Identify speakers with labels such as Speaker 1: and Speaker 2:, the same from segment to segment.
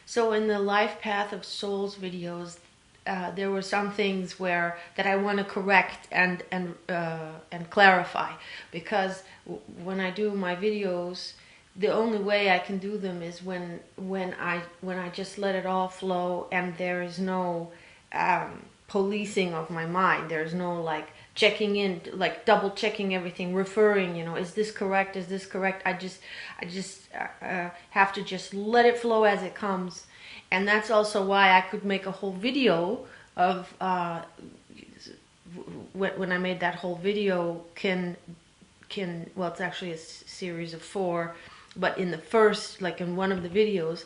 Speaker 1: So in the Life Path of Souls videos, there were some things that I want to correct and clarify, because when I do my videos, the only way I can do them is when I just let it all flow, and there is no policing of my mind. There's no like checking in, like double checking everything, referring, is this correct, is this correct. I just have to just let it flow as it comes. And that's also why I could make a whole video of when I made that whole video, well, it's actually a series of 4, but in the first, like in one of the videos,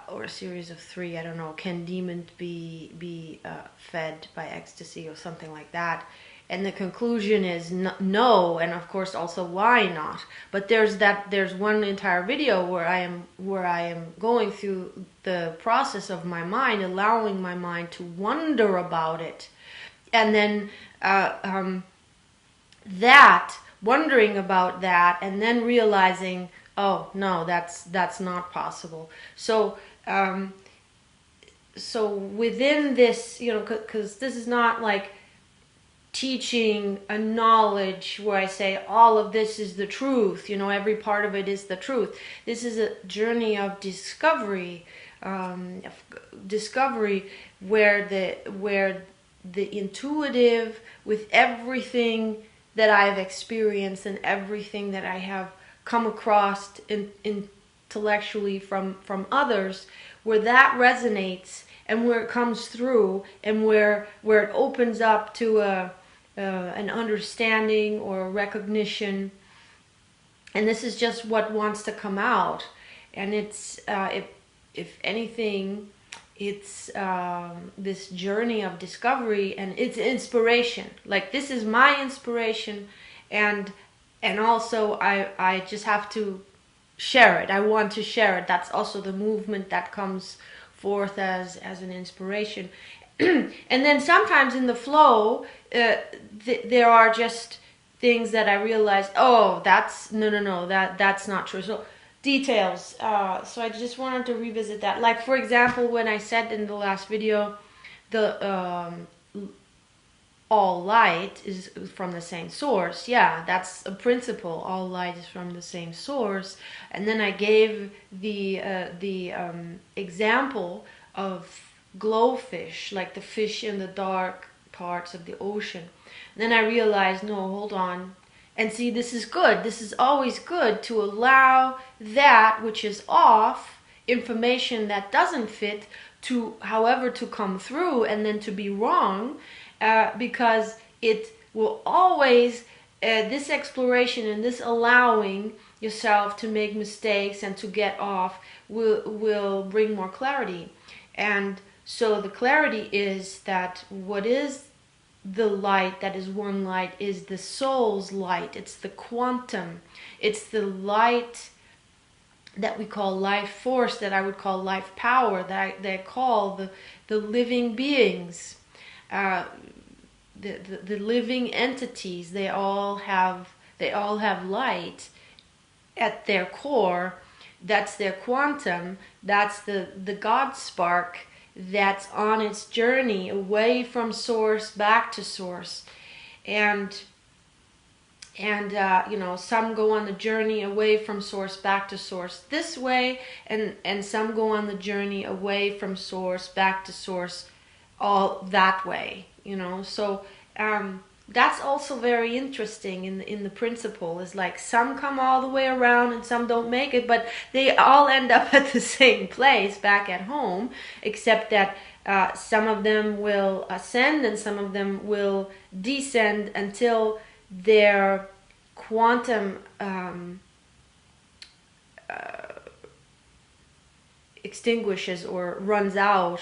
Speaker 1: or a series of 3, I don't know, can demons be fed by ecstasy or something like that? And the conclusion is no, and of course also why not. But there's one entire video where I am going through the process of my mind, allowing my mind to wonder about it, and then that wondering about that, and then realizing, oh no, that's not possible. So so within this, because this is not like teaching a knowledge where I say all of this is the truth, every part of it is the truth. This is a journey of discovery, where the intuitive, with everything that I've experienced and everything that I have come across intellectually from others, where that resonates and where it comes through, and where it opens up to an understanding or a recognition. And this is just what wants to come out. And it's if anything, it's this journey of discovery, and it's inspiration. Like, this is my inspiration, and also I just have to share it. I want to share it. That's also the movement that comes forth as an inspiration. And then sometimes in the flow, there are just things that I realize, oh, that's no, that's not true. So details. So I just wanted to revisit that. Like, for example, when I said in the last video, the all light is from the same source. Yeah, that's a principle. All light is from the same source. And then I gave the example of glowfish, like the fish in the dark parts of the ocean. And then I realized, no, hold on. And see, this is good. This is always good, to allow that which is off, information that doesn't fit, to come through, and then to be wrong, because it will always, this exploration and this allowing yourself to make mistakes and to get off will bring more clarity. And so the clarity is that what is the light, that is one light, is the soul's light. It's the quantum. It's the light that we call life force, that I would call life power, that I call the living beings, the living entities. They all have light at their core. That's their quantum. That's the God spark that's on its journey away from source back to source. And some go on the journey away from source back to source this way, and some go on the journey away from source back to source all that way. So that's also very interesting in the principle. Is like, some come all the way around and some don't make it, but they all end up at the same place back at home, except that some of them will ascend and some of them will descend until their quantum extinguishes or runs out.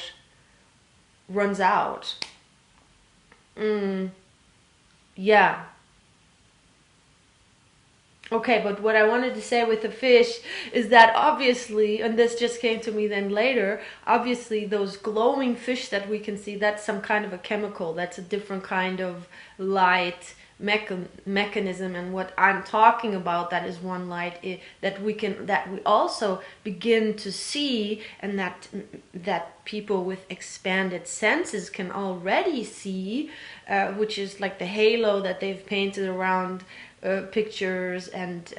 Speaker 1: Yeah. Okay, but what I wanted to say with the fish is that obviously, and this just came to me then later, obviously those glowing fish that we can see, that's some kind of a chemical. That's a different kind of light mechanism, and what I'm talking about, that is one light, that we also begin to see, and that people with expanded senses can already see, which is like the halo that they've painted around pictures, and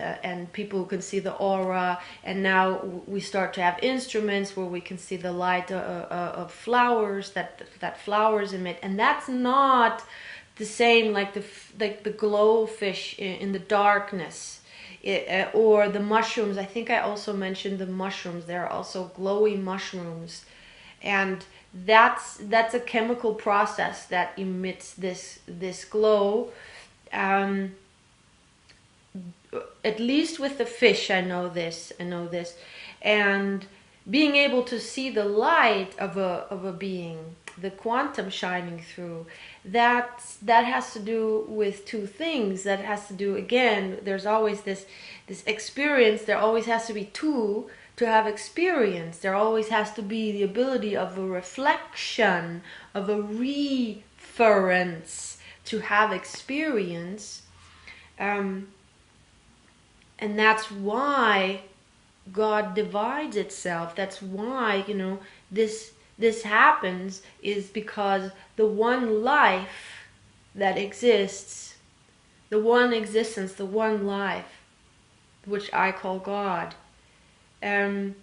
Speaker 1: people can see the aura. And now we start to have instruments where we can see the light of flowers that flowers emit, and that's not the same like the glowfish in the darkness, or the mushrooms. I think I also mentioned the mushrooms. There are also glowy mushrooms, and that's a chemical process that emits this glow. At least with the fish, I know this, and being able to see the light of a being, the quantum shining through, that has to do with two things. That has to do, again, there's always this experience. There always has to be two to have experience. There always has to be the ability of a reflection, of a reference to have experience. And that's why God divides itself. That's why, this happens, is because the one life that exists, the one existence, the one life, which I call God, in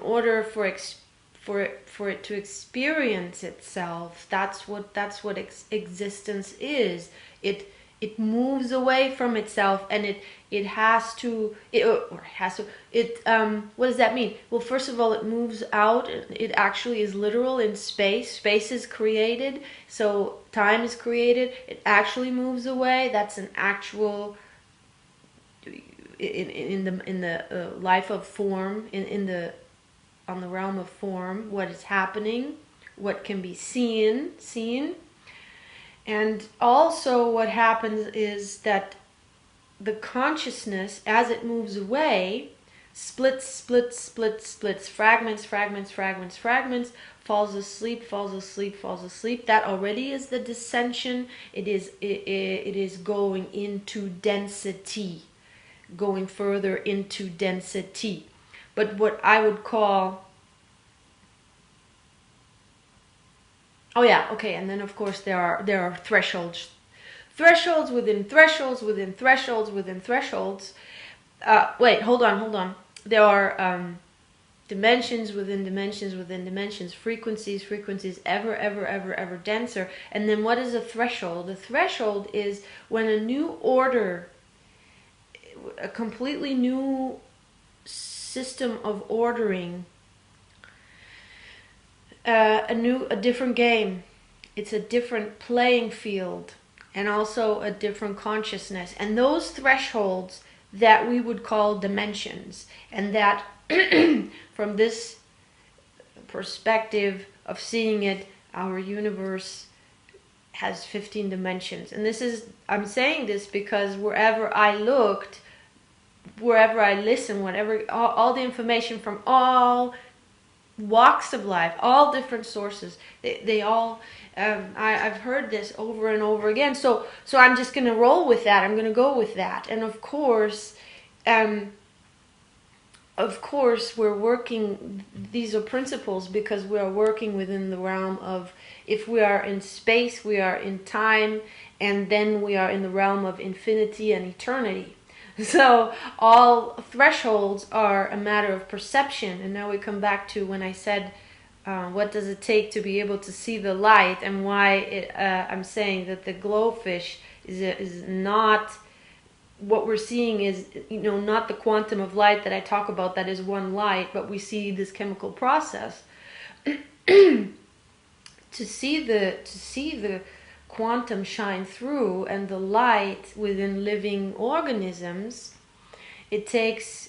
Speaker 1: order for it to experience itself, that's what existence is. It moves away from itself, and it has to. What does that mean? Well, first of all, it moves out. It actually is literal in space. Space is created, so time is created. It actually moves away. That's an actual in the life of form, on the realm of form. What is happening? What can be seen. And also what happens is that the consciousness, as it moves away, splits, fragments, falls asleep. That already is the dissension. It is going into density, going further into density. But what I would call... Oh yeah, okay, and then of course there are thresholds. Thresholds within thresholds within thresholds within thresholds. Wait, hold on. There are dimensions within dimensions within dimensions, frequencies ever denser. And then what is a threshold? The threshold is when a new order, a completely new system of ordering, a different game. It's a different playing field, and also a different consciousness. And those thresholds that we would call dimensions, and that from this perspective of seeing it, our universe has 15 dimensions. And I'm saying this because wherever I looked, wherever I listened, all the information from all walks of life, all different sources, they all, I've heard this over and over again. So I'm just going to roll with that. I'm going to go with that. And of course, we're working, these are principles because we are working within the realm of, if we are in space, we are in time, and then we are in the realm of infinity and eternity. So all thresholds are a matter of perception. And now we come back to when I said, what does it take to be able to see the light, and why I'm saying that the glowfish is not, what we're seeing is, not the quantum of light that I talk about, that is one light, but we see this chemical process. to see the quantum shine through, and the light within living organisms, it takes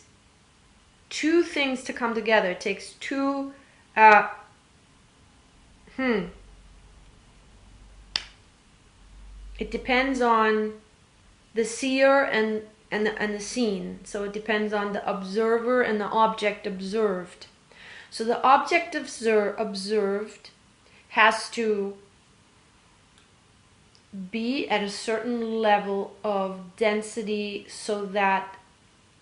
Speaker 1: two things to come together. It takes two it depends on the seer and the seen. So it depends on the observer and the object observed. So the object observed has to be at a certain level of density so that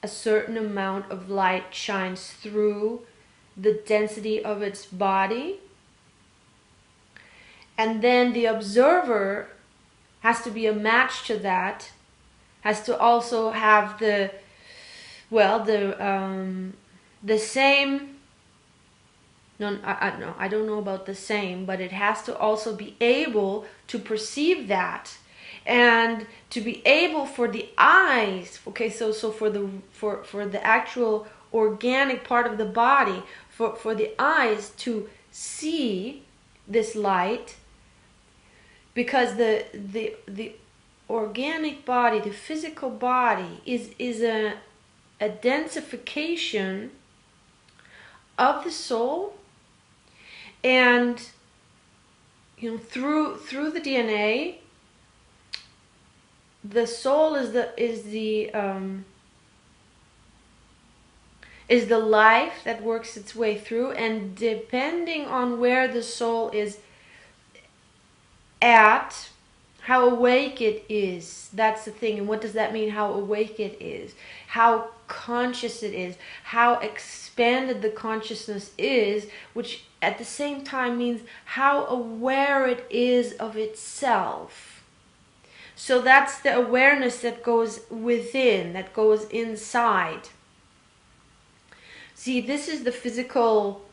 Speaker 1: a certain amount of light shines through the density of its body. And then the observer has to be a match to that, has to also have the same. No, I don't know about the same, but it has to also be able to perceive that, and to be able for the eyes. Okay, so for the actual organic part of the body, for the eyes to see this light, because the organic body, the physical body, is a densification of the soul. And through the DNA, the soul is the life that works its way through, and depending on where the soul is at, how awake it is. That's the thing. And what does that mean, how awake it is? How conscious it is, how expanded the consciousness is, which at the same time means how aware it is of itself. So that's the awareness that goes within, that goes inside. See, this is the physical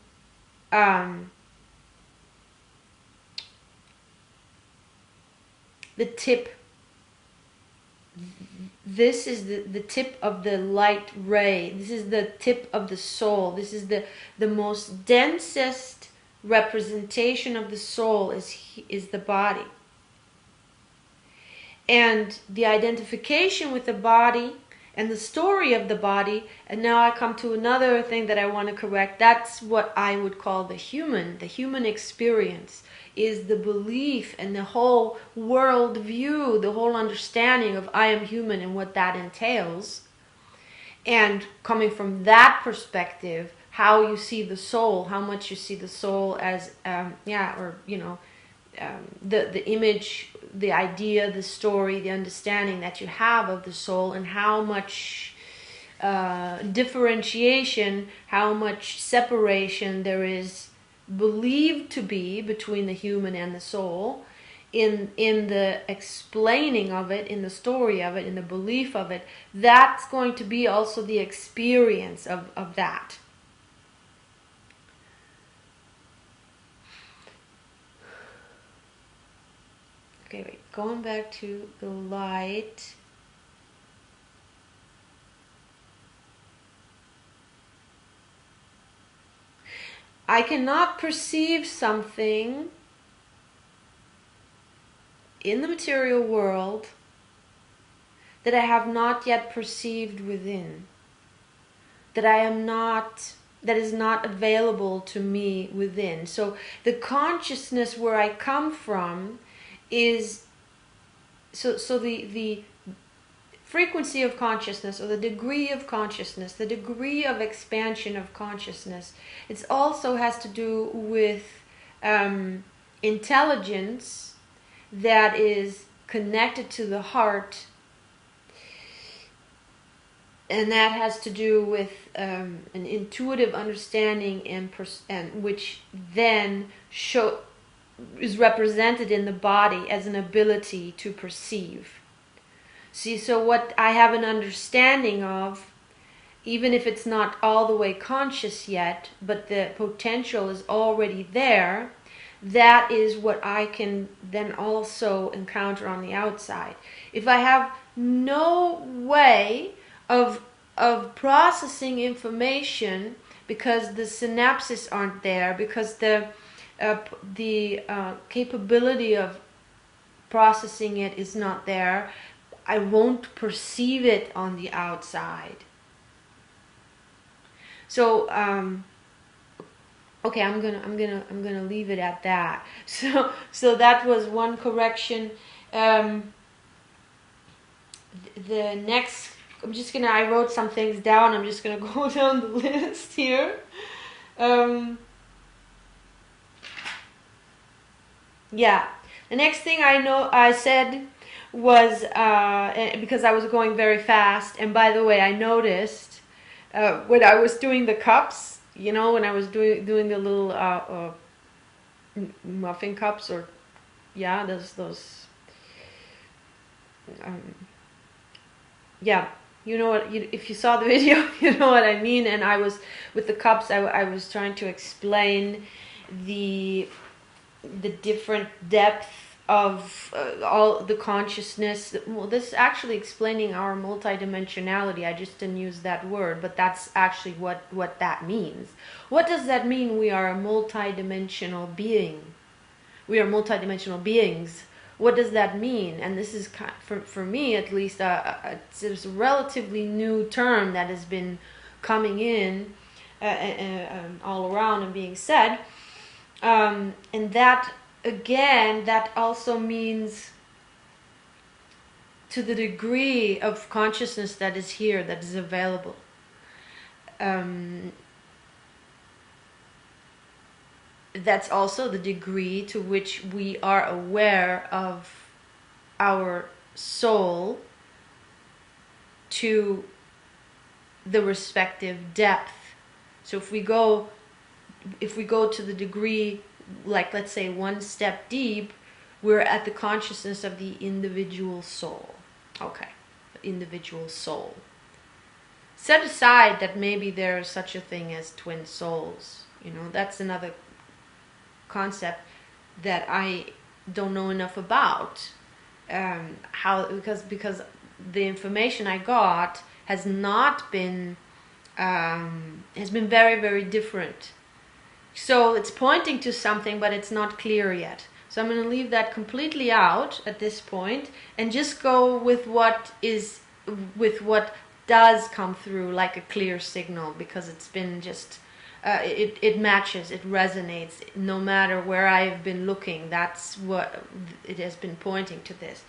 Speaker 1: the tip. This is the tip of the light ray. This is the tip of the soul. This is the most densest representation of the soul is the body. And the identification with the body and the story of the body, and now I come to another thing that I want to correct. That's what I would call the human experience, is the belief and the whole world view, the whole understanding of I am human and what that entails. And coming from that perspective, how you see the soul, how much you see the soul as, the image, the idea, the story, the understanding that you have of the soul, and how much differentiation, how much separation there is believed to be between the human and the soul, in the explaining of it, in the story of it, in the belief of it. That's going to be also the experience of that. Okay, wait, going back to the light. I cannot perceive something in the material world that I have not yet perceived within, that is not available to me within. So the consciousness where I come from is, so the frequency of consciousness, or the degree of consciousness, the degree of expansion of consciousness, it also has to do with intelligence that is connected to the heart, and that has to do with an intuitive understanding, and which then is represented in the body as an ability to perceive. See, so what I have an understanding of, even if it's not all the way conscious yet, but the potential is already there, that is what I can then also encounter on the outside. If I have no way of processing information, because the synapses aren't there, because the capability of processing it is not there, I won't perceive it on the outside. So okay, I'm gonna leave it at that. So that was one correction. The next, I wrote some things down. I'm just gonna go down the list here. Yeah. The next thing I said was because I was going very fast, and by the way, I noticed when I was doing the cups, you know, when I was doing the little muffin cups, or yeah, those yeah, you know what, if you saw the video, you know what I mean. And I was with the cups, I was trying to explain the different depth of all the consciousness. Well, this is actually explaining our multidimensionality. I just didn't use that word, but that's actually what that means. What does that mean? We are a multidimensional being. We are multidimensional beings. What does that mean? And this is, for me at least, it's a relatively new term that has been coming in all around and being said. And that, again, that also means to the degree of consciousness that is here, that is available. That's also the degree to which we are aware of our soul to the respective depth. So if we go to the degree, like let's say one step deep, we're at the consciousness of the individual soul. Okay, the individual soul. Set aside that maybe there is such a thing as twin souls. You know, that's another concept that I don't know enough about. Because the information I got has not been has been very, very different. So it's pointing to something, but it's not clear yet. So I'm going to leave that completely out at this point and just go with what does come through like a clear signal, because it's been just it matches, it resonates no matter where I've been looking. That's what it has been pointing to this.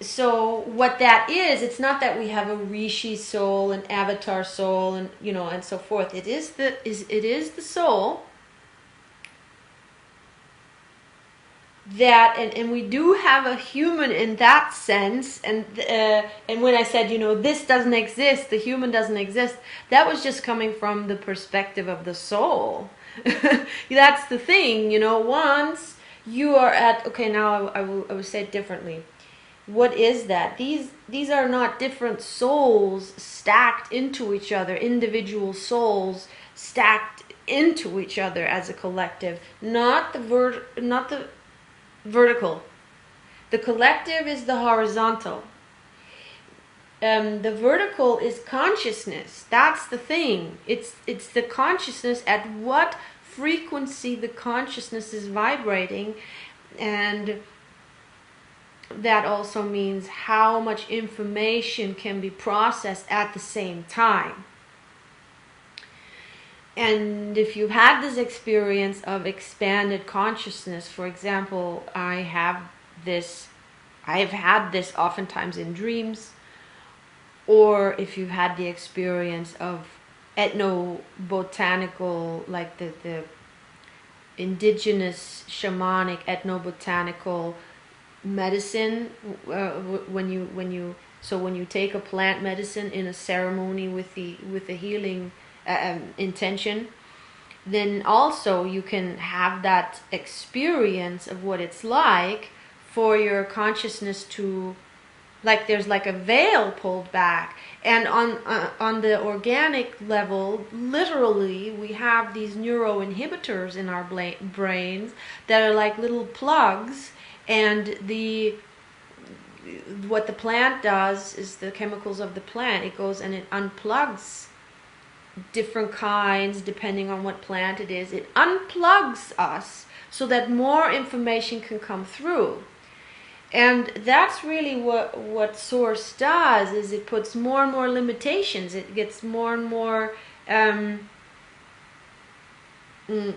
Speaker 1: So what that is, it's not that we have a rishi soul, an avatar soul, and you know, and so forth. It is the soul that, and we do have a human in that sense. And when I said, you know, this doesn't exist, the human doesn't exist, that was just coming from the perspective of the soul. That's the thing, you know. Once you are at, okay, now I will say it differently. What is that? These are not different souls stacked into each other, individual souls stacked into each other as a collective. Not the vertical. The collective is the horizontal. The vertical is consciousness. That's the thing. It's the consciousness, at what frequency the consciousness is vibrating, and that also means how much information can be processed at the same time. And if you've had this experience of expanded consciousness, for example, I've had this oftentimes in dreams, or if you've had the experience of ethnobotanical, like the indigenous shamanic ethnobotanical medicine, when you take a plant medicine in a ceremony with the healing intention, then also you can have that experience of what it's like for your consciousness to, like, there's like a veil pulled back. And on the organic level, literally, we have these neuroinhibitors in our brains that are like little plugs. And what the plant does is, the chemicals of the plant, it goes and it unplugs different kinds, depending on what plant it is. It unplugs us so that more information can come through. And that's really what Source does, is it puts more and more limitations. It gets more and more,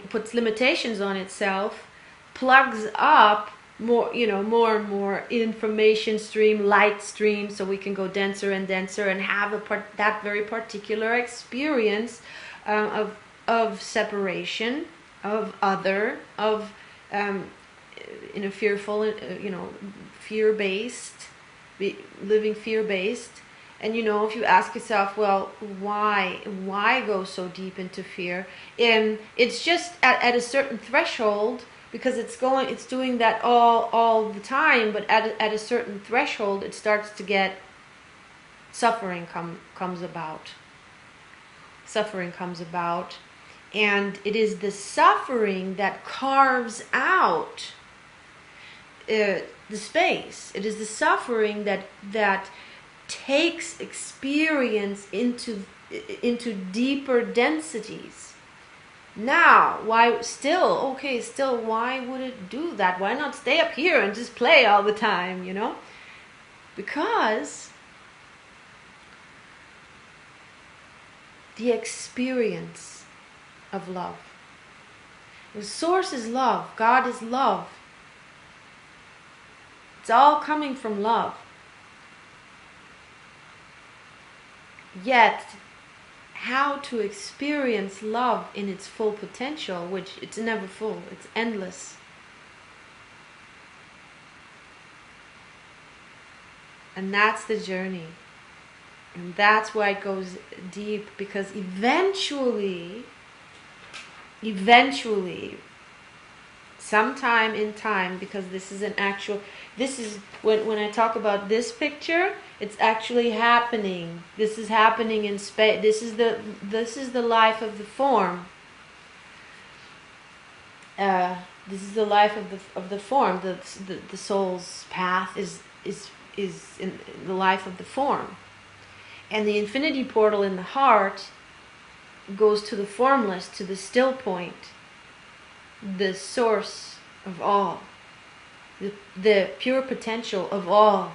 Speaker 1: puts limitations on itself, plugs up more and more information stream, light stream, so we can go denser and denser and have that very particular experience of separation, of other, of in a fearful, fear-based, living fear-based. And if you ask yourself, well, why go so deep into fear? And it's just at a certain threshold, because it's doing that all the time. But at a certain threshold, it starts to get suffering comes about. Suffering comes about, and it is the suffering that carves out the space. It is the suffering that takes experience into deeper densities. Now, why would it do that? Why not stay up here and just play all the time, Because the experience of love. The source is love. God is love. It's all coming from love. Yet, how to experience love in its full potential, which it's never full, it's endless. And that's the journey. And that's why it goes deep, because eventually, sometime in time, because this is when I talk about this picture, it's actually happening. This is happening in space. This is the life of the form. This is the life of the form. The soul's path is in the life of the form. And the infinity portal in the heart goes to the formless, to the still point, the source of all, the pure potential of all.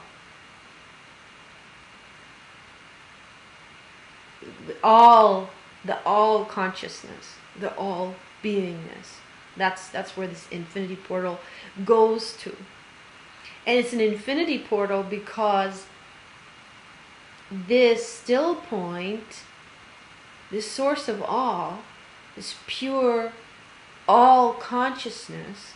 Speaker 1: The all consciousness, the all beingness. That's where this infinity portal goes to. And it's an infinity portal because this still point, this source of all, this pure all consciousness,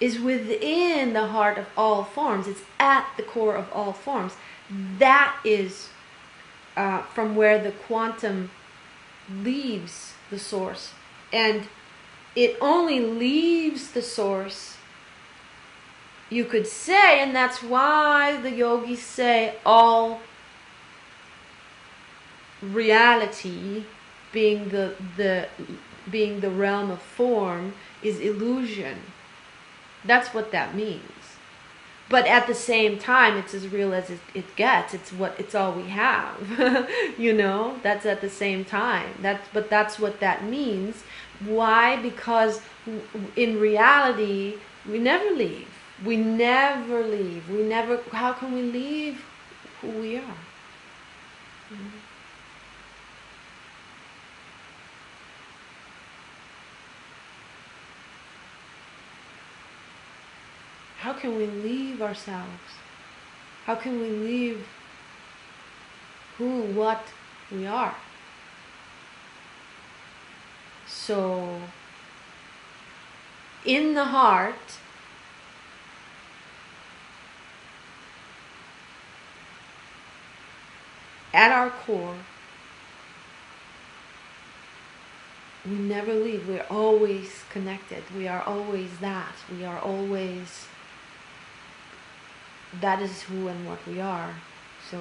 Speaker 1: is within the heart of all forms. It's at the core of all forms. That is from where the quantum leaves the source. And it only leaves the source, you could say, and that's why the yogis say all reality, being the realm of form, is illusion. That's what that means. But at the same time, it's as real as it gets. It's all we have. That's at the same time. That's what that means. Why? Because in reality, we never leave. We never leave. How can we leave who we are? How can we leave ourselves? How can we leave what we are? So, in the heart, at our core, we never leave. We're always connected. We are always that. We are always... That is who and what we are. So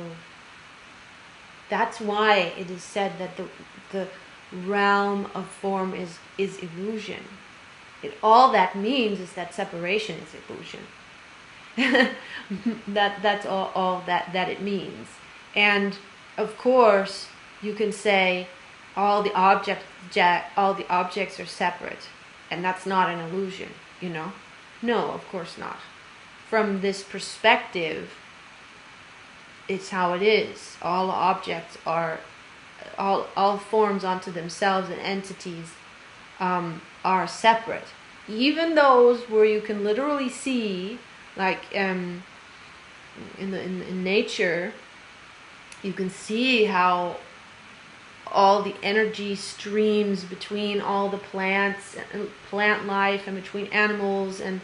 Speaker 1: that's why it is said that the realm of form is illusion. All that means is that separation is illusion. That's all that it means. And of course, you can say all the objects are separate, and that's not an illusion. No, of course not. From this perspective, it's how it is. All objects are, all forms unto themselves and entities are separate. Even those where you can literally see, like in nature, you can see how all the energy streams between all the plants and plant life and between animals, and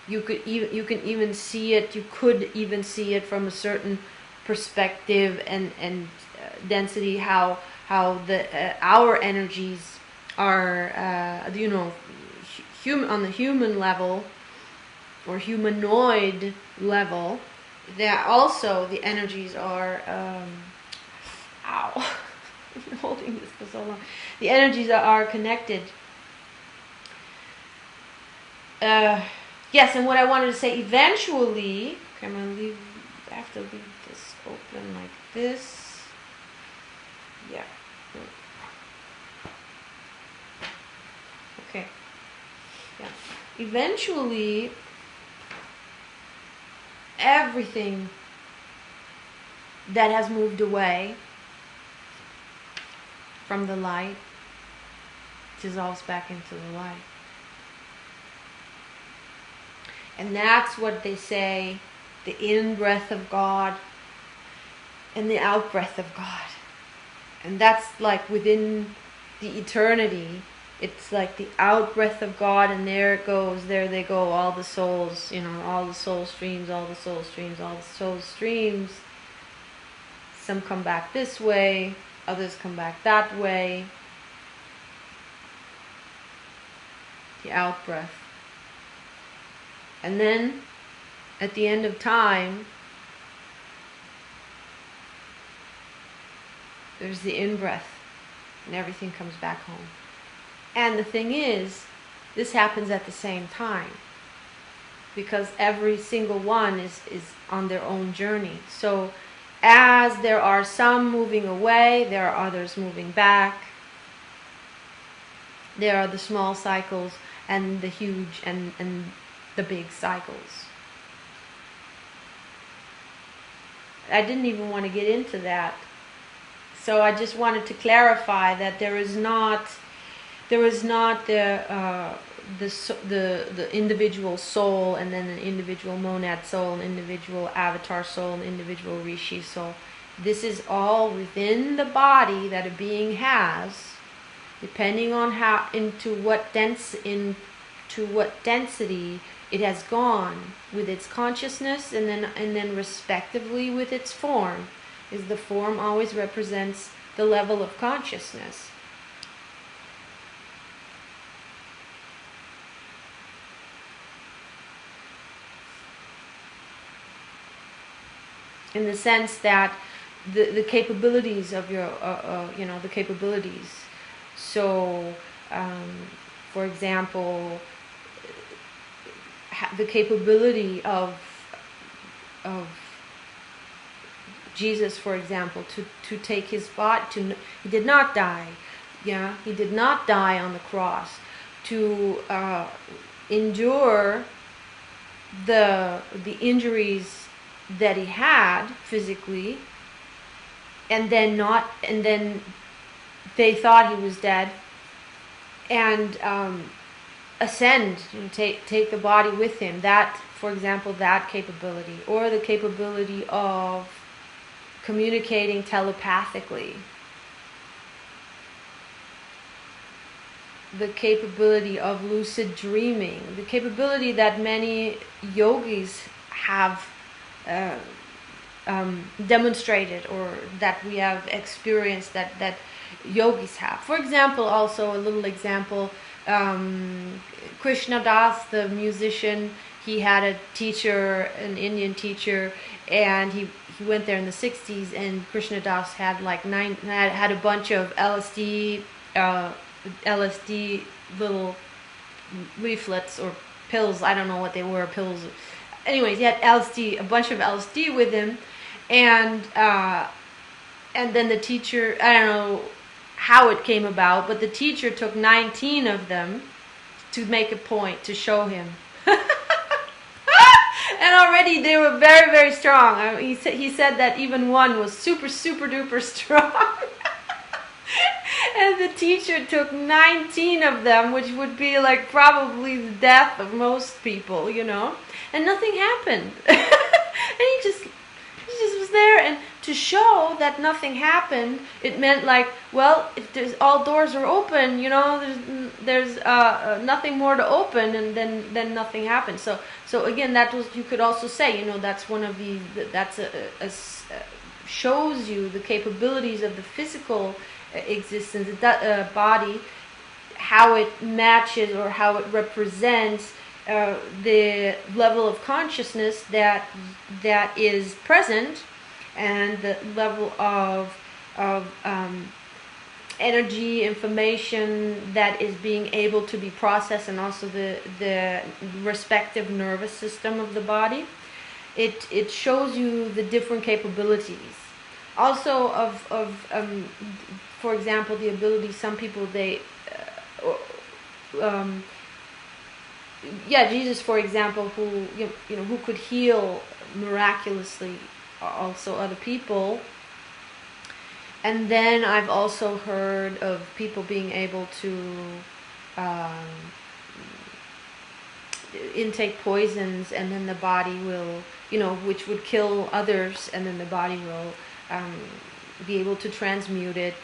Speaker 1: you can even see it. You could even see it from a certain perspective and density. How our energies are human on the human level or humanoid level. That also the energies are. Ow. I've been holding this for so long. The energies are connected. Yes, and what I wanted to say eventually, okay, I have to leave this open like this. Yeah. Okay. Yeah. Eventually, everything that has moved away from the light dissolves back into the light. And that's what they say, the in-breath of God and the out-breath of God. And that's like within the eternity. It's like the out-breath of God, and there it goes, there they go, all the souls, all the soul streams, all the soul streams, all the soul streams. Some come back this way, others come back that way. The out-breath. And then, at the end of time, there's the in-breath, and everything comes back home. And the thing is, this happens at the same time, because every single one is on their own journey. So, as there are some moving away, there are others moving back. There are the small cycles and the huge and the big cycles. I didn't even want to get into that. So I just wanted to clarify that there is not the individual soul, and then an individual monad soul, an individual avatar soul, an individual rishi soul. This is all within the body that a being has, depending on into what density it has gone with its consciousness, and then respectively with its form. Is the form always represents the level of consciousness. In the sense that the capabilities of your, the capabilities. So, for example, the capability of Jesus, for example, to take his body, he did not die. Yeah, he did not die on the cross. To endure the injuries that he had physically, and then they thought he was dead, and ascend and take the body with him. That, for example, that capability, or the capability of communicating telepathically, the capability of lucid dreaming, the capability that many yogis have demonstrated, or that we have experienced, that yogis have. For example, also a little example, Krishna Das, the musician, he had a teacher, an Indian teacher, and he went there in the 60s, and Krishna Das had had a bunch of LSD little leaflets or pills. I don't know what they were, pills. Anyways, he had LSD, a bunch of LSD with him, and then the teacher, I don't know how it came about, but the teacher took 19 of them to make a point, to show him. And already they were very, very strong. He said that even one was super, super duper strong. And the teacher took 19 of them, which would be like probably the death of most people, and nothing happened. And he just was there, and to show that nothing happened. It meant like, well, if there's all doors are open, you know, there's nothing more to open, and then nothing happened. So again, that was, you could also say, you know, that's one of the, that's shows you the capabilities of the physical existence, the body, how it matches or how it represents the level of consciousness that is present, and the level of energy, information that is being able to be processed, and also the respective nervous system of the body. It shows you the different capabilities. Also for example, the ability, some people, they Jesus, for example, who you know who could heal miraculously also other people. And then I've also heard of people being able to intake poisons, and then the body will, you know, which would kill others, and then the body will be able to transmute it.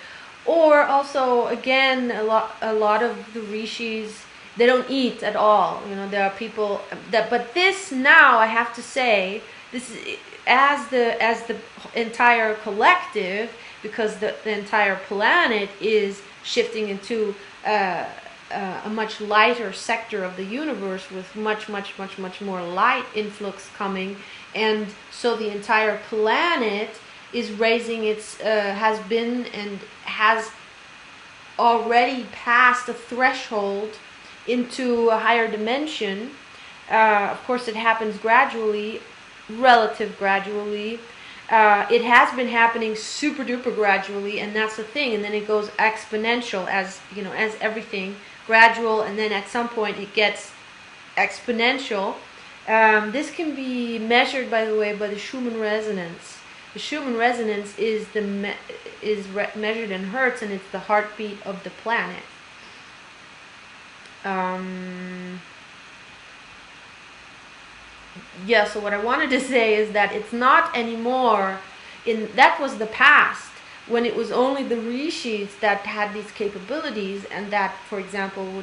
Speaker 1: Or also, again, a lot of the rishis, they don't eat at all. You know, there are people that, but this, now I have to say, this is, as the entire collective, because the entire planet is shifting into a much lighter sector of the universe, with much more light influx coming, and so the entire planet is raising its has been and has already passed a threshold into a higher dimension. Of course, it happens gradually, relative gradually. It has been happening super duper gradually, and that's the thing. And then it goes exponential, as you know, as everything, gradual, and then at some point it gets exponential. This can be measured, by the way, by the Schumann resonance. The Schumann resonance is measured in hertz, and it's the heartbeat of the planet. Yeah, so what I wanted to say is that it's not anymore, that was the past, when it was only the rishis that had these capabilities, and that, for example,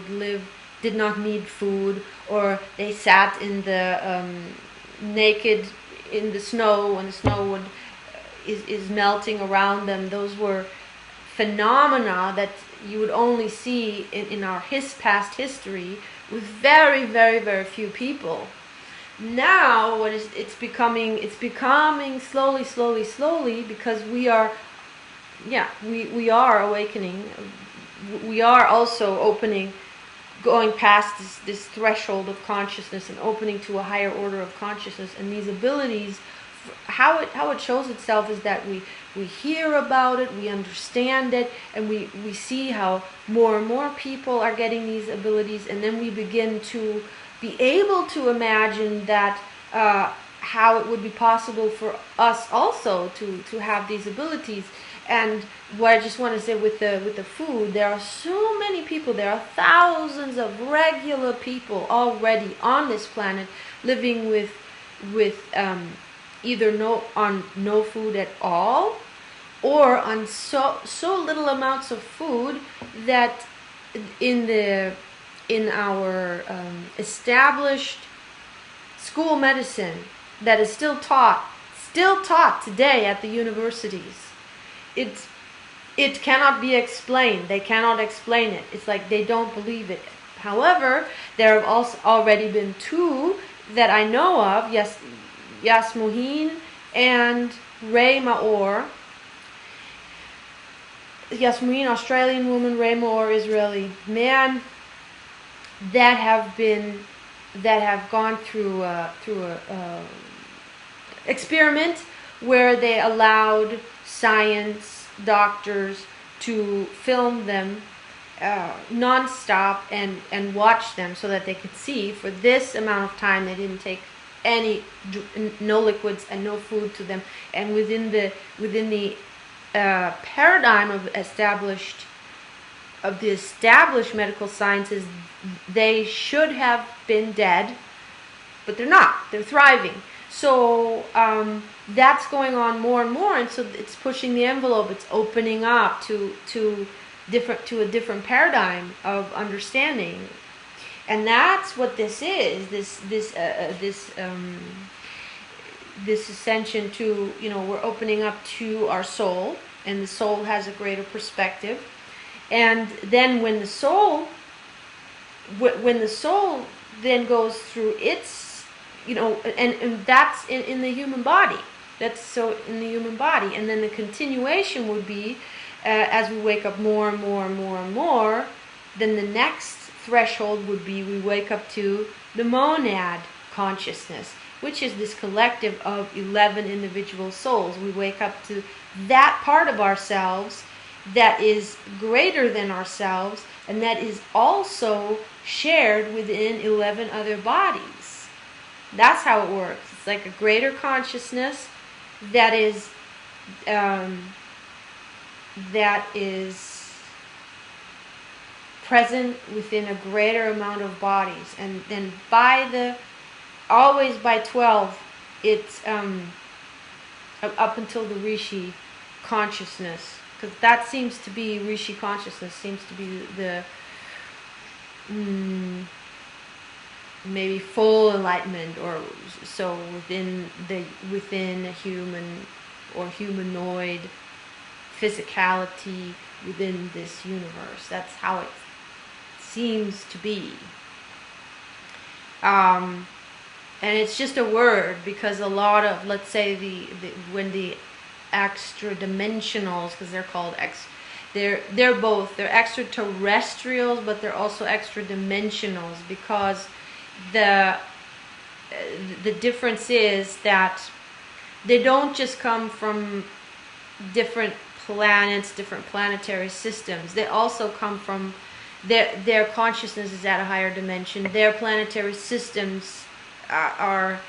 Speaker 1: did not need food, or they sat in the naked in the snow when the snow is melting around them. Those were phenomena that you would only see in our past history with very, very, very few people. Now, it's becoming slowly, because we are awakening. We are also opening, going past this threshold of consciousness, and opening to a higher order of consciousness. And these abilities, how it shows itself is that we hear about it, we understand it, and we see how more and more people are getting these abilities, and then we begin to be able to imagine that how it would be possible for us also to have these abilities. And what I just want to say with the food, there are so many people, there are thousands of regular people already on this planet living with either no food at all, or on so little amounts of food that in our established school medicine that is still taught today at the universities, it cannot be explained. They cannot explain it. It's like they don't believe it. However, there have also already been two that I know of, Yasmuheen and Ray Maor. Yasmuheen, Australian woman, Ray Maor, Israeli man, that have gone through a experiment where they allowed science doctors to film them non-stop and watch them, so that they could see for this amount of time. They didn't take no liquids and no food to them, and within the paradigm of the established medical sciences, they should have been dead, but they're not. They're thriving. So that's going on more and more, and so it's pushing the envelope. It's opening up to a different paradigm of understanding, and that's what this is. This ascension to, we're opening up to our soul, and the soul has a greater perspective. And then when the soul then goes through its, and that's in the human body. That's so in the human body. And then the continuation would be, as we wake up more and more and more and more, then the next threshold would be we wake up to the monad consciousness, which is this collective of 11 individual souls. We wake up to that part of ourselves that is greater than ourselves, and that is also shared within 11 other bodies. That's how it works. It's like a greater consciousness that is present within a greater amount of bodies. And then always by 12, it's up until the Rishi consciousness, because that seems to be, Rishi consciousness seems to be the maybe full enlightenment, or so within a human or humanoid physicality within this universe. That's how it seems to be. And it's just a word, because a lot of, let's say, when the extra dimensionals, because they're called they're extraterrestrials, but they're also extra dimensionals, because the difference is that they don't just come from different planets, different planetary systems. They also come from their consciousness is at a higher dimension. Their planetary systems or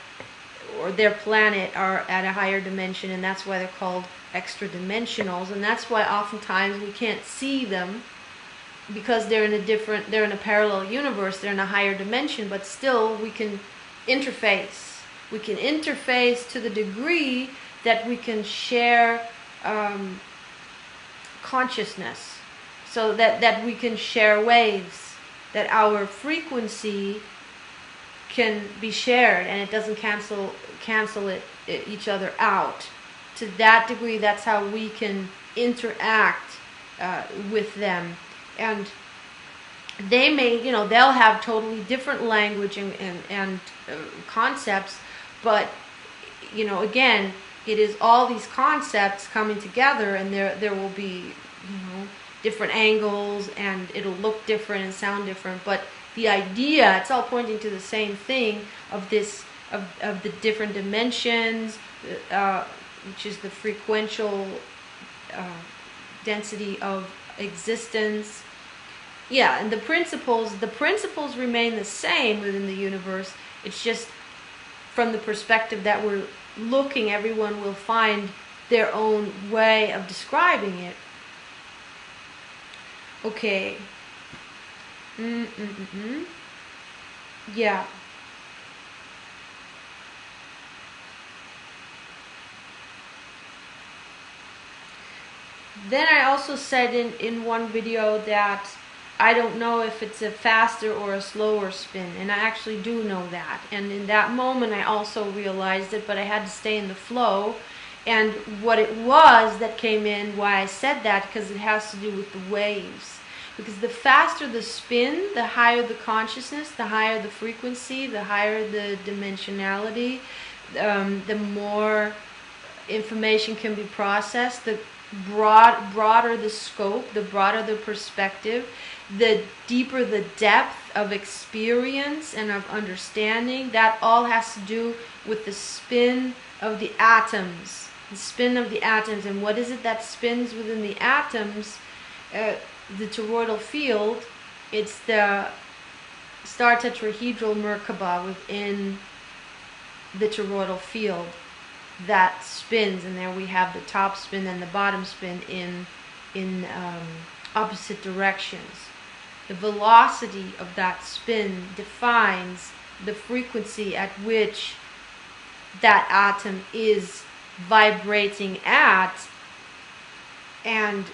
Speaker 1: their planet are at a higher dimension, and that's why they're called extra dimensionals. And that's why oftentimes we can't see them, because they're in a parallel universe, they're in a higher dimension, but still we can interface. We can interface to the degree that we can share consciousness, so that we can share waves, that our frequency can be shared, and it doesn't cancel each other out. To that degree, that's how we can interact with them. And they may, they'll have totally different language and concepts, but again, it is all these concepts coming together, and there will be different angles, and it'll look different and sound different, but the idea, it's all pointing to the same thing of this, of the different dimensions, which is the frequential density of existence. Yeah, and the principles remain the same within the universe. It's just from the perspective that we're looking, everyone will find their own way of describing it. Okay. Yeah. Then I also said in one video that I don't know if it's a faster or a slower spin, and I actually do know that. And in that moment I also realized it, but I had to stay in the flow. And what it was that came in, why I said that, because it has to do with the waves. Because the faster the spin, the higher the consciousness, the higher the frequency, the higher the dimensionality, the more information can be processed, the broader the scope, the broader the perspective, the deeper the depth of experience and of understanding. That all has to do with the spin of the atoms. The spin of the atoms. And what is it that spins within the atoms? The toroidal field. It's the star tetrahedral Merkaba within the toroidal field that spins, and there we have the top spin and the bottom spin in opposite directions. The velocity of that spin defines the frequency at which that atom is vibrating at, and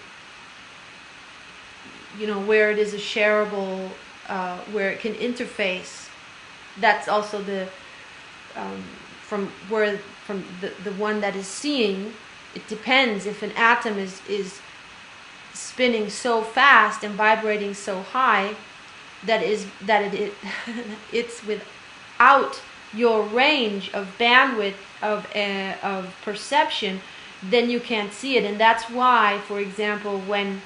Speaker 1: where it is a shareable, where it can interface. That's also the from the one that is seeing. It depends if an atom is spinning so fast and vibrating so high that it's without your range of bandwidth of perception, then you can't see it. And that's why, for example, when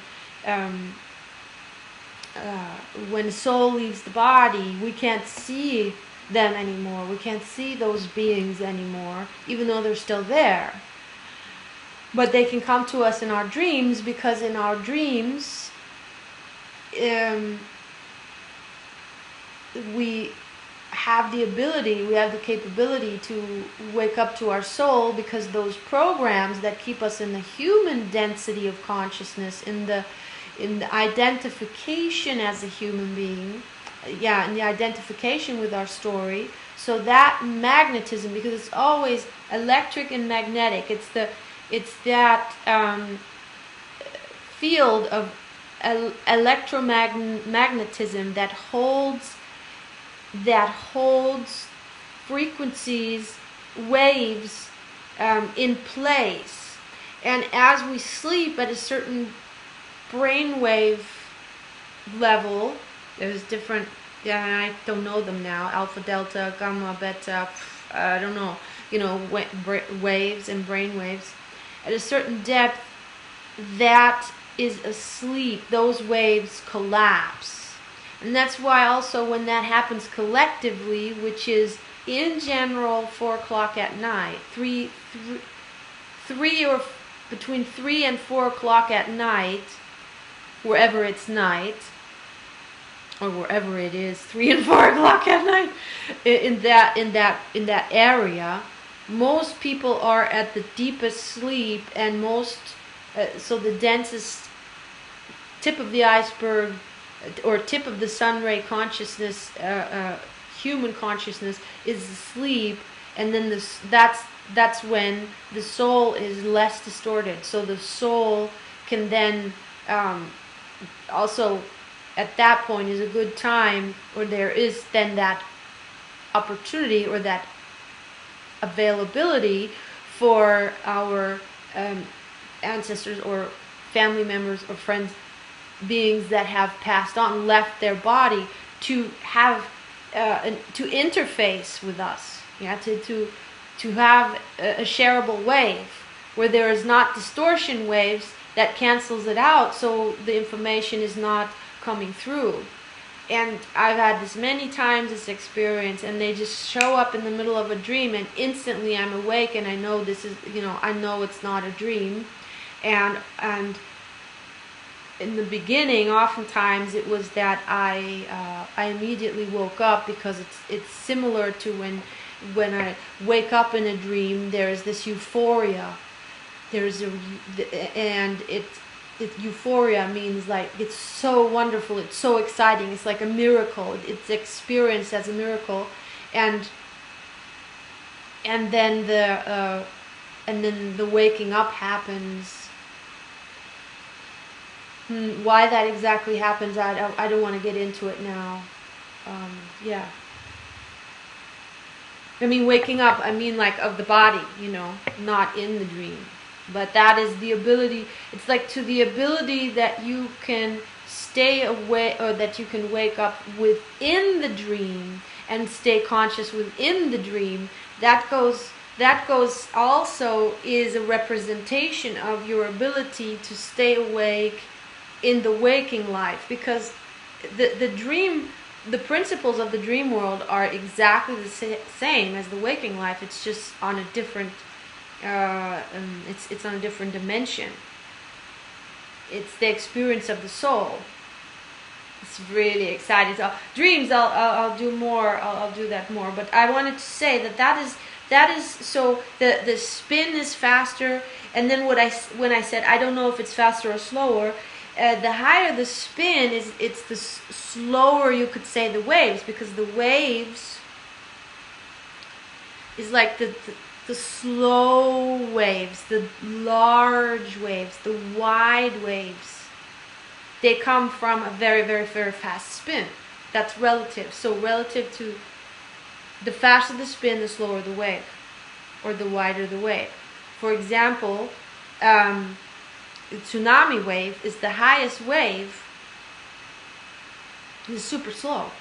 Speaker 1: soul leaves the body, we can't see them anymore. We can't see those beings anymore, even though they're still there. But they can come to us in our dreams, because in our dreams, we have the capability to wake up to our soul, because those programs that keep us in the human density of consciousness, in the identification as a human being, in the identification with our story. So that magnetism, because it's always electric and magnetic, it's that field of electromagnetism that holds frequencies, waves in place. And as we sleep at a certain brainwave level, there's different, I don't know them now, alpha, delta, gamma, beta, I don't know, waves and brain waves. At a certain depth, that is asleep. Those waves collapse. And that's why also when that happens collectively, which is in general 4 o'clock at night, three or between 3 and 4 o'clock at night, wherever it's night, or wherever it is, 3 and 4 o'clock at night, in that area, most people are at the deepest sleep, and so the densest tip of the iceberg, or tip of the sun ray consciousness, human consciousness, is asleep, and then that's when the soul is less distorted. So the soul can then also, at that point, is a good time, or there is then that opportunity or that availability for our ancestors or family members or friends, beings that have passed on, left their body, to have to interface with us, to have a shareable wave where there is not distortion waves that cancels it out, so the information is not coming through. And I've had this many times, this experience, and they just show up in the middle of a dream, and instantly I'm awake, and I know this is, I know it's not a dream. And in the beginning, oftentimes it was that I immediately woke up, because it's similar to when I wake up in a dream. There is this euphoria. Euphoria means like it's so wonderful, it's so exciting, it's like a miracle. It's experienced as a miracle, and then the waking up happens. Why that exactly happens, I don't want to get into it now. I mean, waking up, I mean like of the body, not in the dream. But that is the ability, it's like to the ability that you can stay awake, or that you can wake up within the dream and stay conscious within the dream. That goes also is a representation of your ability to stay awake in the waking life, because the principles of the dream world are exactly the same as the waking life. It's just on a different it's on a different dimension. It's the experience of the soul. It's really exciting. So dreams, I'll do more. I'll do that more. But I wanted to say that is so the spin is faster, and then when I said I don't know if it's faster or slower. The higher the spin is, it's the slower, you could say, the waves, because the waves is like the slow waves, the large waves, the wide waves. They come from a very, very, very fast spin. That's relative. So relative to the faster the spin, the slower the wave, or the wider the wave. For example, the tsunami wave is the highest wave. It's super slow.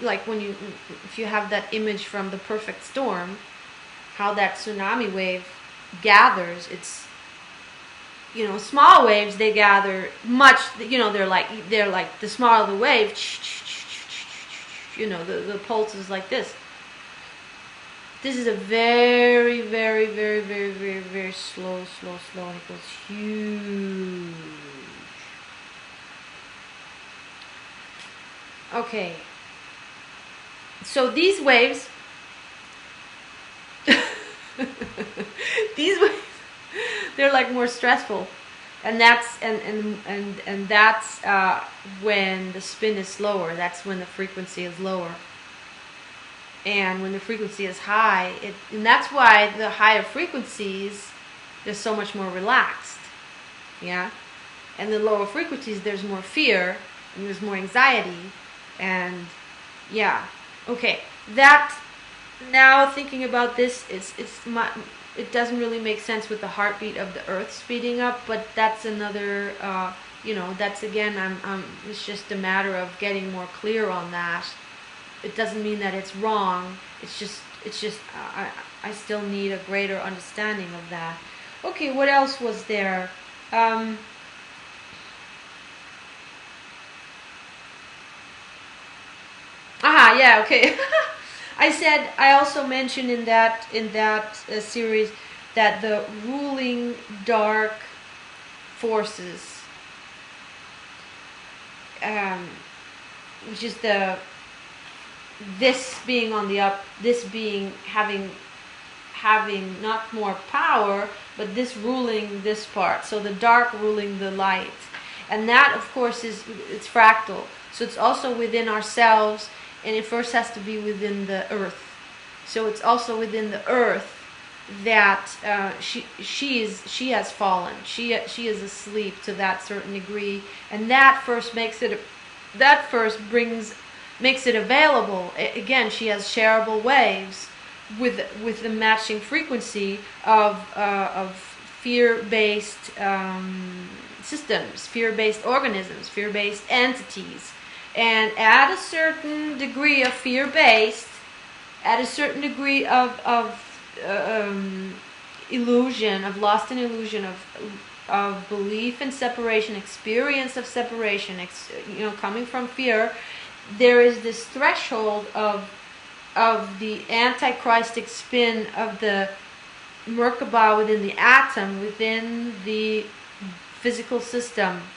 Speaker 1: Like if you have that image from The Perfect Storm, how that tsunami wave gathers, it's, small waves, they gather much, they're like the smaller the wave, the pulse is like this. This is a very, very, very, very, very, very slow, and it goes huge. Okay. So these waves, they're like more stressful, and that's that's when the spin is slower. That's when the frequency is lower. And when the frequency is high, and that's why the higher frequencies, they're so much more relaxed, yeah. And the lower frequencies, there's more fear and there's more anxiety, and yeah. Okay, that, now thinking about this, it doesn't really make sense with the heartbeat of the Earth speeding up, but that's another, that's again, it's just a matter of getting more clear on that. It doesn't mean that it's wrong. It's just I still need a greater understanding of that. Okay, what else was there? Yeah, okay. I also mentioned in that series that the ruling dark forces, which is this being on the up, this being having not more power, but this ruling this part. So the dark ruling the light, and that of course it's fractal. So it's also within ourselves, and it first has to be within the earth. So it's also within the earth that she has fallen. She is asleep to that certain degree, and that first makes it available. Again, she has shareable waves with the matching frequency of fear-based systems, fear-based organisms, fear-based entities. And at a certain degree of fear-based, at a certain degree of illusion, of lost in illusion, of belief in separation, experience of separation, coming from fear, there is this threshold of the antichristic spin of the Merkaba within the atom, within the physical system.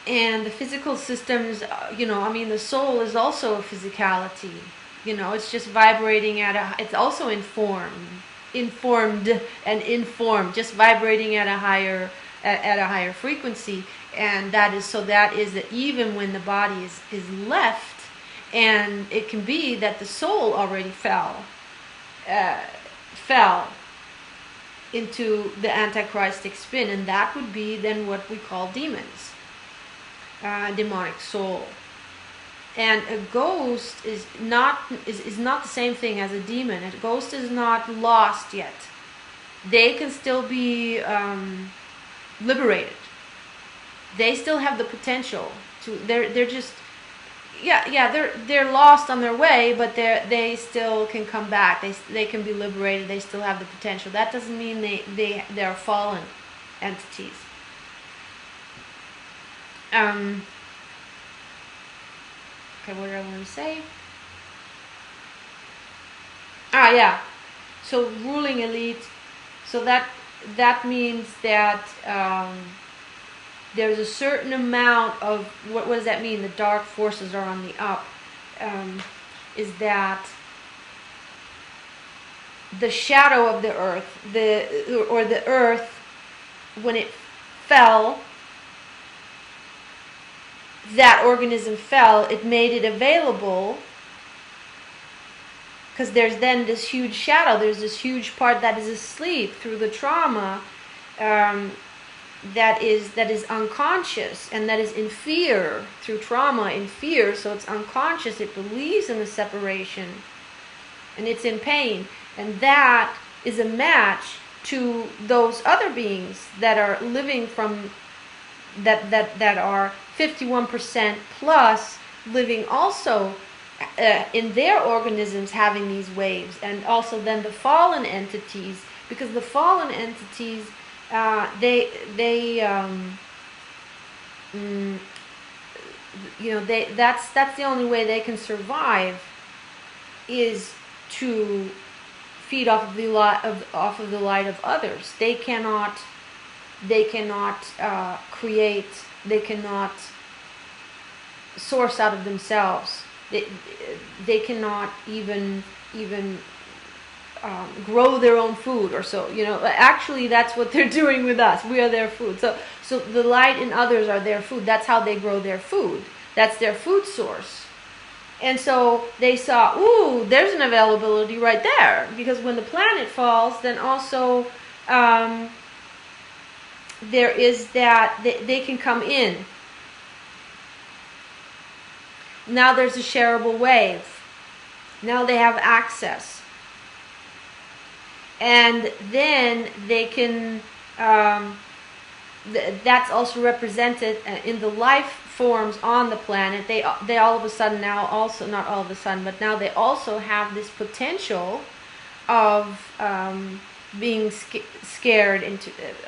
Speaker 1: And the physical systems, the soul is also a physicality. It's just vibrating it's also informed and informed, just vibrating at a higher frequency. And that is that even when the body is left, and it can be that the soul already fell into the antichristic spin, and that would be then what we call demons. Demonic soul. And a ghost is not the same thing as a demon. A ghost is not lost yet. They can still be liberated. They still have the potential to. They're just they're lost on their way, but they still can come back. They can be liberated. They still have the potential. That doesn't mean they are fallen entities. Okay, what did I want to say? So ruling elite. So that means that there's a certain amount of what does that mean? The dark forces are on the up. Is that the shadow of the earth, the earth when it fell, that organism fell, it made it available, because there's then this huge shadow, there's this huge part that is asleep through the trauma, that is unconscious, and that is in fear, through trauma, in fear, so it's unconscious, it believes in the separation, and it's in pain, and that is a match to those other beings that are living from, that are 51% plus, living also in their organisms, having these waves, and also then the fallen entities, because the fallen entities, that's the only way they can survive, is to feed off of the light of others. They cannot create. They cannot source out of themselves. They cannot even grow their own food, or so. Actually, that's what they're doing with us. We are their food. So the light in others are their food. That's how they grow their food. That's their food source. And so they saw, ooh, there's an availability right there, because when the planet falls, then also there is that they can come in. Now there's a shareable wave. Now they have access. And then they can, that's also represented in the life forms on the planet. They all of a sudden now also, not all of a sudden, but now they also have this potential of being scared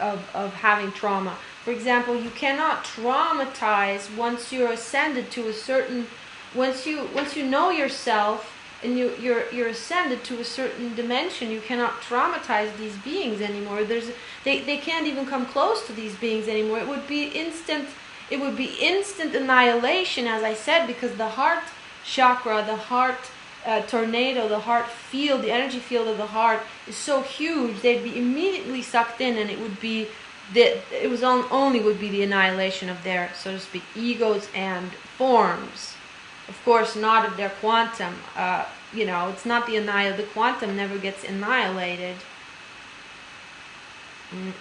Speaker 1: of having trauma. For example, you cannot traumatize once you're ascended to a certain, once you know yourself and you're ascended to a certain dimension, you cannot traumatize these beings anymore. They can't even come close to these beings anymore. It would be instant annihilation, as I said, because the heart chakra, the heart tornado, the heart field, the energy field of the heart is so huge, they'd be immediately sucked in, and it would be only would be the annihilation of their, so to speak, egos and forms. Of course, not of their quantum. It's not the quantum never gets annihilated.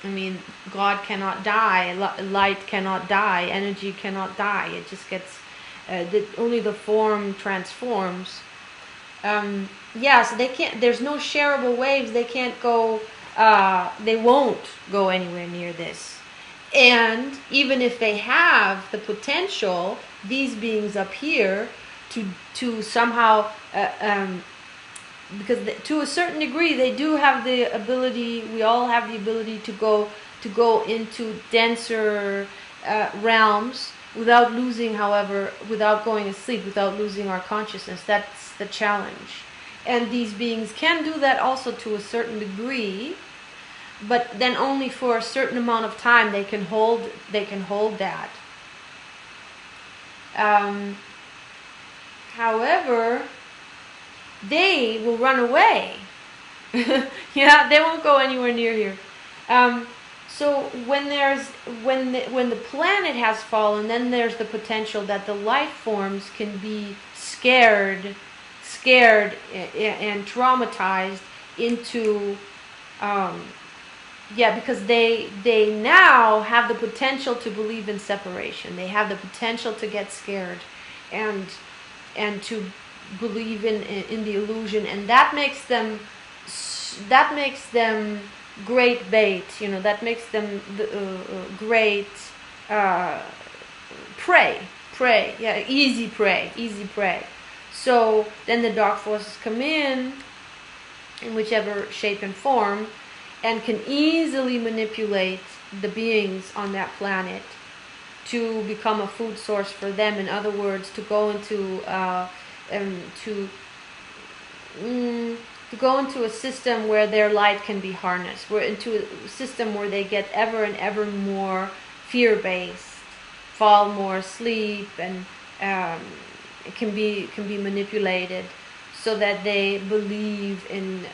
Speaker 1: I mean, God cannot die, light cannot die, energy cannot die. It just gets, only the form transforms. So they can't, there's no shareable waves, they can't go, they won't go anywhere near this. And even if they have the potential, these beings up here, to somehow, because to a certain degree they do have the ability, we all have the ability to go into denser realms without losing, however, without going asleep, without losing our consciousness. That's the challenge. And these beings can do that also to a certain degree, but then only for a certain amount of time they can hold that. However, they will run away. They won't go anywhere near here. So when the planet has fallen, then there's the potential that the life forms can be scared and traumatized into, because they now have the potential to believe in separation. They have the potential to get scared and to believe in the illusion, and that makes them great bait. That makes them great prey. Easy prey. So then the dark forces come in whichever shape and form, and can easily manipulate the beings on that planet to become a food source for them. In other words, to go into a system where their light can be harnessed. We're into a system where they get ever and ever more fear-based, fall more asleep, and it can be manipulated so that they believe in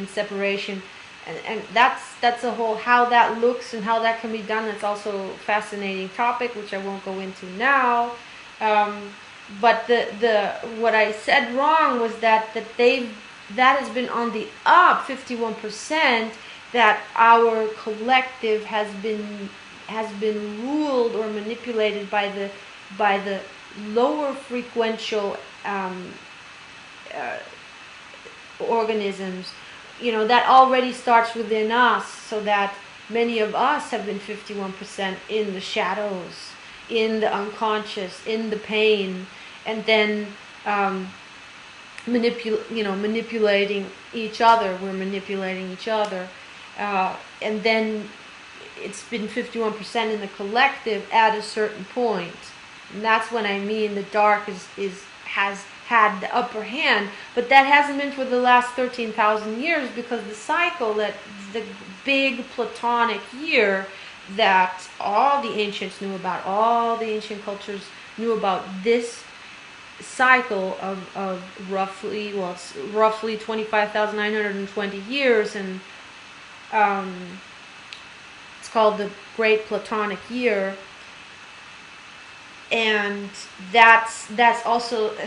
Speaker 1: separation. and that's a whole, how that looks and how that can be done. That's also a fascinating topic, which I won't go into now. But the what I said wrong was that has been on the up 51%, that our collective has been ruled or manipulated by the lower frequential uh, organisms. That already starts within us, so that many of us have been 51% in the shadows, in the unconscious, in the pain, and then manipulating each other. We're manipulating each other, and then it's been 51% in the collective at a certain point. And that's when I mean the dark has had the upper hand, but that hasn't been for the last 13,000 years, because the cycle, that the big Platonic year that all the ancients knew about, all the ancient cultures knew about, this cycle of roughly 25,920 years, and it's called the Great Platonic Year. And that's also the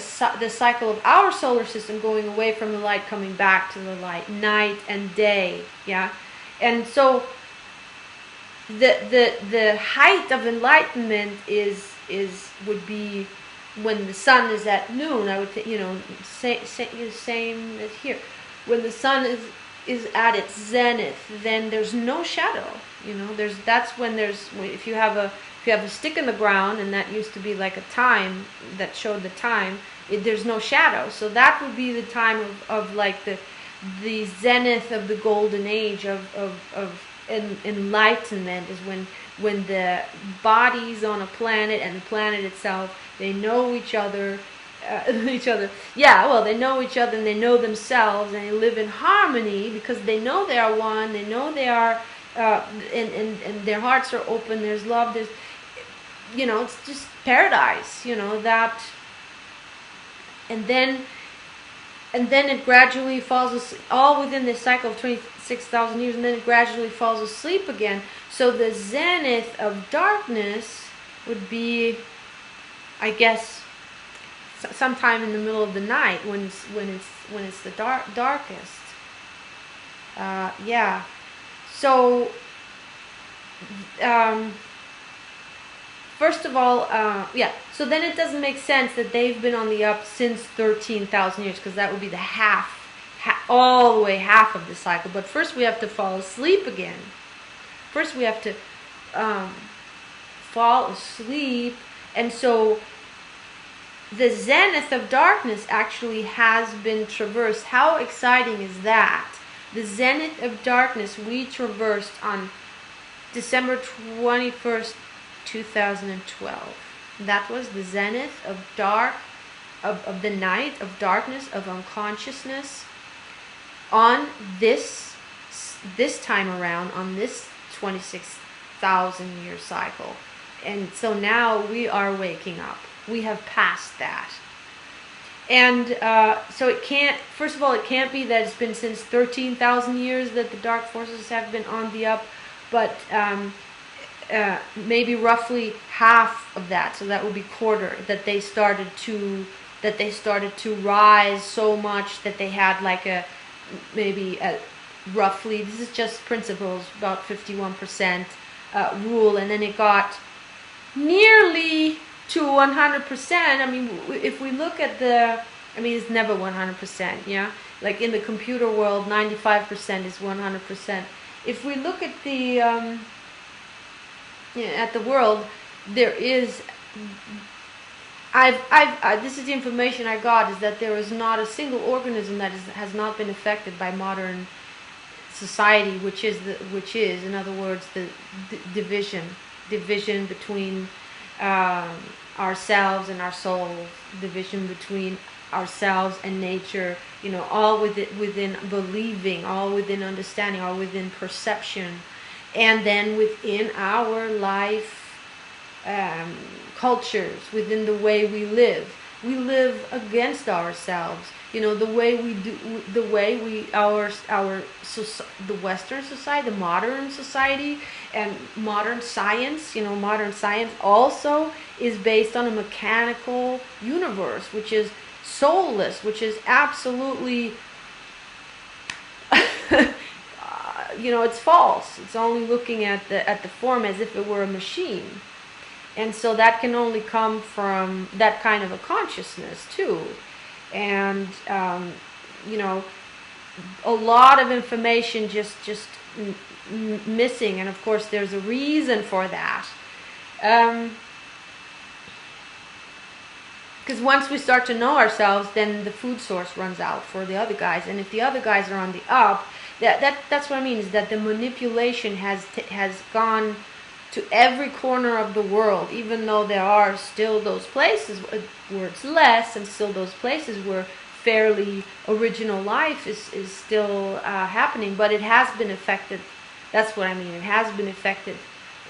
Speaker 1: cycle of our solar system, going away from the light, coming back to the light, night and day. Yeah. And so the height of enlightenment would be when the sun is at noon. I would think, same as here. When the sun is at its zenith, then there's no shadow. If you have a stick in the ground, and that used to be like a time that showed the time, there's no shadow. So that would be the time of like the zenith of the golden age of enlightenment, is when the bodies on a planet and the planet itself, they know each other. Yeah, well, they know each other and they know themselves, and they live in harmony because they know they are one. They know they are, and their hearts are open. There's love. There's, it's just paradise. That, and then it gradually falls asleep, all within this cycle of 26,000 years, and then it gradually falls asleep again. So the zenith of darkness would be, I guess, sometime in the middle of the night, when it's the darkest. Yeah. So first of all, yeah. So then it doesn't make sense that they've been on the up since 13,000 years, because that would be the all the way half of the cycle. But first we have to fall asleep again. First we have to fall asleep, and so the zenith of darkness actually has been traversed. How exciting is that? The zenith of darkness we traversed on December 21st, 2012. That was the zenith of of the night, of darkness, of unconsciousness, on this time around, on this 26,000 year cycle. And so now we are waking up. We have passed that. And so it can't, first of all, it can't be that it's been since 13,000 years that the dark forces have been on the up, but maybe roughly half of that, so that would be quarter, that they started to rise so much that they had like roughly, this is just principles, about 51% rule, and then it got nearly to 100%. I mean, if we look at it's never 100%, yeah? Like in the computer world, 95% is 100%. If we look at the world, there is, this is the information I got, is that there is not a single organism that has not been affected by modern society, which is in other words the division between ourselves and our souls, division between ourselves and nature, all within believing, all within understanding, all within perception, and then within our life cultures, within the way we live against ourselves. You know, the way we do, the way we the Western society, the modern society, and modern science. You know, modern science also is based on a mechanical universe, which is soulless, which is absolutely you know, it's false. It's only looking at the form as if it were a machine. And so that can only come from that kind of a consciousness too. And you know, a lot of information just missing, and of course there's a reason for that. Because once we start to know ourselves, then the food source runs out for the other guys, and if the other guys are on the up, that's what I mean, is that the manipulation has gone to every corner of the world, even though there are still those places where it's less, and still those places where fairly original life is still happening, but it has been affected. That's what I mean. It has been affected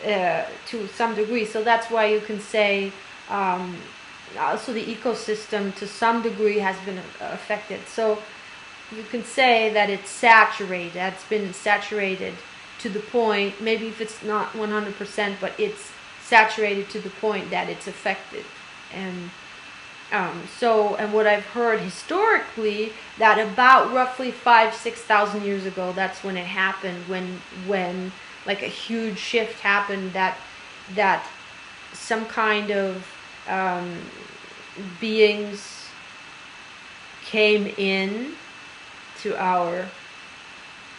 Speaker 1: to some degree. So that's why you can say also the ecosystem to some degree has been affected. So you can say that it's saturated. It's been saturated to the point, maybe if it's not 100%, but it's saturated to the point that it's affected. And and what I've heard historically, that about roughly 5,000-6,000 years ago, that's when it happened, when like a huge shift happened, that some kind of beings came in to our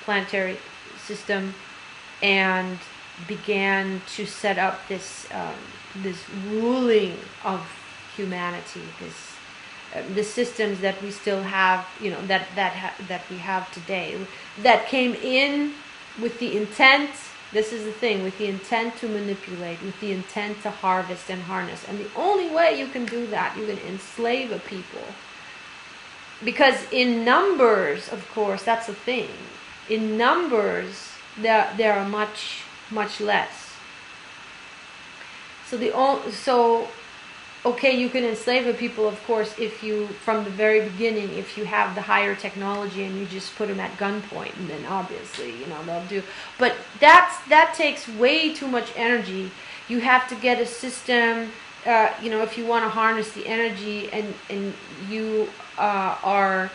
Speaker 1: planetary system and began to set up this this ruling of humanity, the systems that we still have, you know, that we have today, that came in with the intent. This is the thing, with the intent to manipulate, with the intent to harvest and harness. And the only way you can do that, you can enslave a people. Because in numbers, of course, that's the thing. In numbers, there are much less. So okay, you can enslave a people, of course, if you, from the very beginning, if you have the higher technology and you just put them at gunpoint, and then obviously, you know, they'll do. But that takes way too much energy. You have to get a system, you know, if you want to harness the energy, and you are,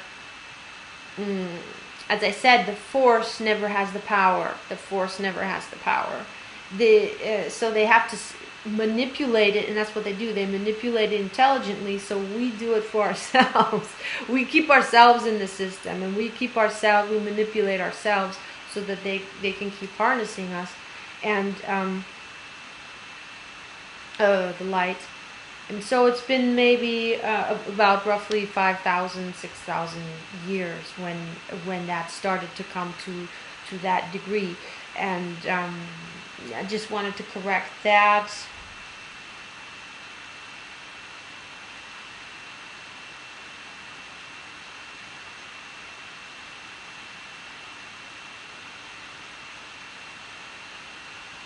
Speaker 1: as I said, the force never has the power. The force never has the power. So they have to manipulate it, and that's what they do. They manipulate it intelligently, so we do it for ourselves. We keep ourselves in the system, and we manipulate ourselves so that they can keep harnessing us, and the light. And so it's been maybe about roughly 5,000, 6,000 years when that started to come to that degree. And I just wanted to correct that.